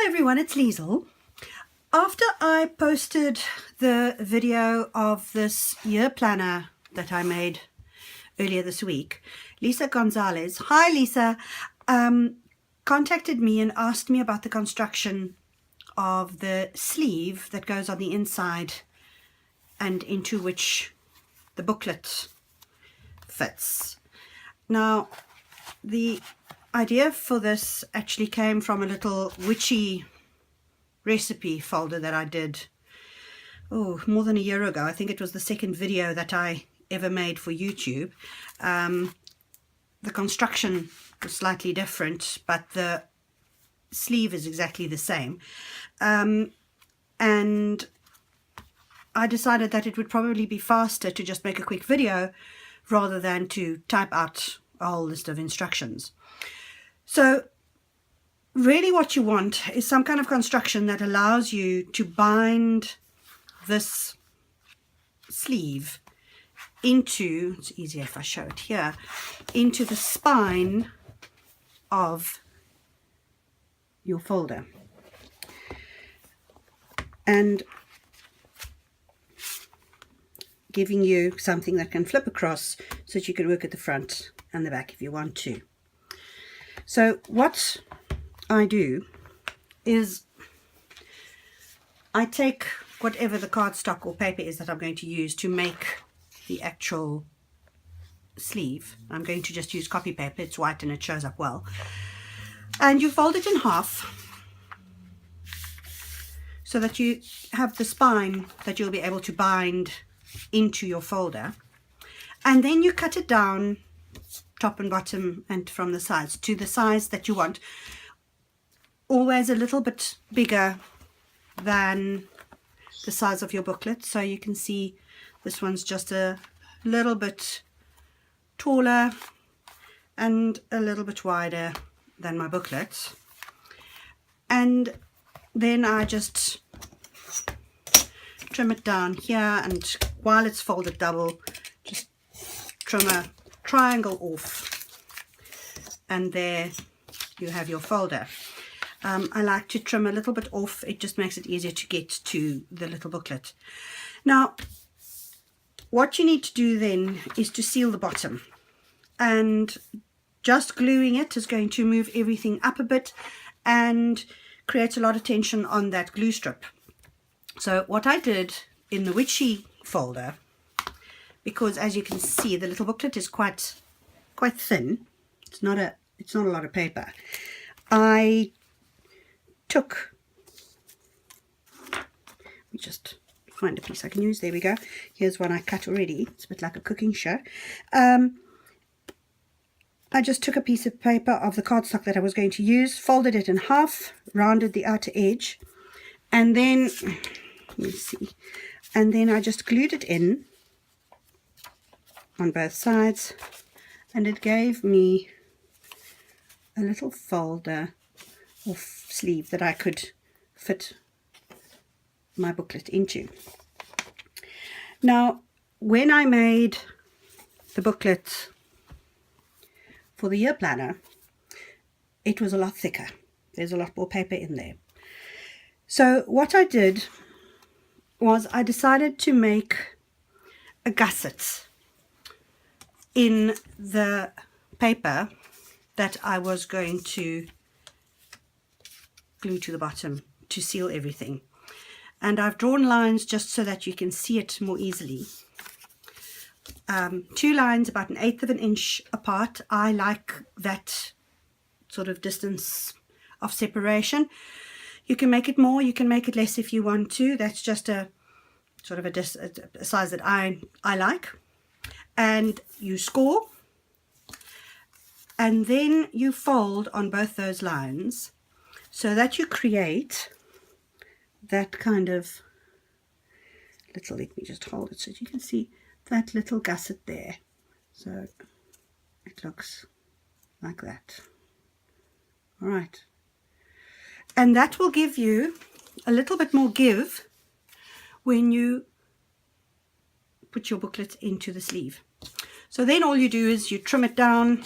Hi everyone, it's Liesl. After I posted the video of this year planner that I made earlier this week, Lisa Gonzalez, hi Lisa, contacted me and asked me about the construction of the sleeve that goes on the inside and into which the booklet fits. Now, the idea for this actually came from a little witchy recipe folder that I did more than a year ago. I think it was the second video that I ever made for YouTube. The construction was slightly different, but the sleeve is exactly the same. And I decided that it would probably be faster to just make a quick video rather than to type out a whole list of instructions. So really what you want is some kind of construction that allows you to bind this sleeve into, it's easier if I show it here, into the spine of your folder. And giving you something that can flip across so that you can work at the front and the back if you want to. So what I do is I take whatever the cardstock or paper is that I'm going to use to make the actual sleeve. I'm going to just use copy paper. It's white and it shows up well. And you fold it in half so that you have the spine that you'll be able to bind into your folder. And then you cut it down top and bottom and from the sides to the size that you want. Always a little bit bigger than the size of your booklet. So you can see this one's just a little bit taller and a little bit wider than my booklet. And then I just trim it down here, and while it's folded double, just trim a triangle off, and there you have your folder. I like to trim a little bit off. It just makes it easier to get to the little booklet. Now, what you need to do then is to seal the bottom, and just gluing it is going to move everything up a bit and create a lot of tension on that glue strip. So what I did in the witchy folder, because as you can see the little booklet is quite thin, it's not a lot of paper, I took, let me just find a piece I can use. There we go. Here's one I cut already. It's a bit like a cooking show. I just took a piece of paper of the cardstock that I was going to use, folded it in half, rounded the outer edge, and then, let me see, and then I just glued it in on both sides, and it gave me a little folder or sleeve that I could fit my booklet into. Now, when I made the booklet for the year planner, it was a lot thicker. There's a lot more paper in there. So what I did was I decided to make a gusset in the paper that I was going to glue to the bottom to seal everything. And I've drawn lines just so that you can see it more easily. 2 lines about 1/8 of an inch apart. I like that sort of distance of separation. You can make it more, you can make it less if you want to. That's just a sort of a size that I like. And you score, and then you fold on both those lines so that you create that kind of little, let me just hold it so you can see that little gusset there. So it looks like that. All right. And that will give you a little bit more give when you put your booklet into the sleeve. So then all you do is you trim it down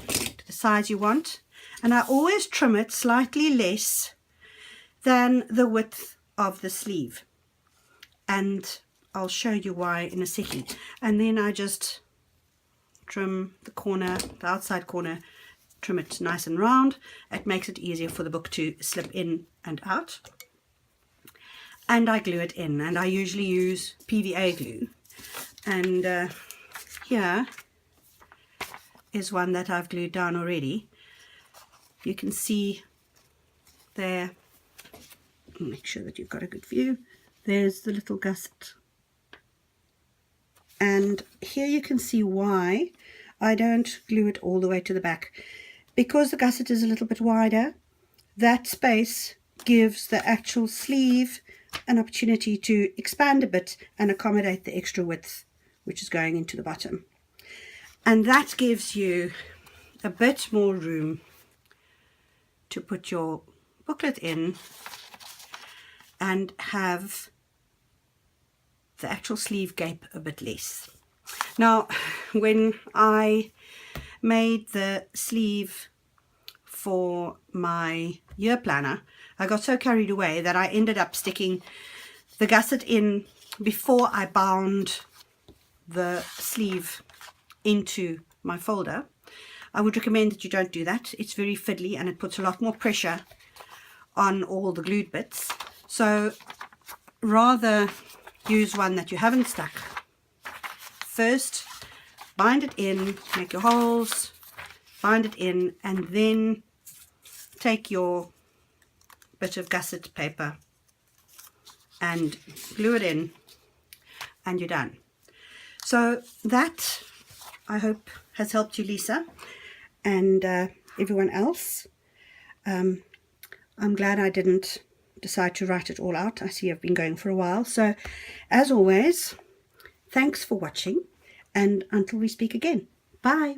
to the size you want, and I always trim it slightly less than the width of the sleeve, and I'll show you why in a second. And then I just trim the corner, the outside corner, trim it nice and round. It makes it easier for the book to slip in and out. And I glue it in, and I usually use PVA glue. And here is one that I've glued down already. You can see there, make sure that you've got a good view. There's the little gusset. And here you can see why I don't glue it all the way to the back. Because the gusset is a little bit wider, that space gives the actual sleeve an opportunity to expand a bit and accommodate the extra width which is going into the bottom. And that gives you a bit more room to put your booklet in and have the actual sleeve gape a bit less. Now, when I made the sleeve for my year planner, I got so carried away that I ended up sticking the gusset in before I bound the sleeve into my folder. I would recommend that you don't do that. It's very fiddly and it puts a lot more pressure on all the glued bits. So rather use one that you haven't stuck. First, bind it in, make your holes, bind it in, and then take your bit of gusset paper and glue it in, and you're done. So that, I hope, has helped you, Lisa, and everyone else. I'm glad I didn't decide to write it all out. I see I've been going for a while. So, as always, thanks for watching, and until we speak again, bye.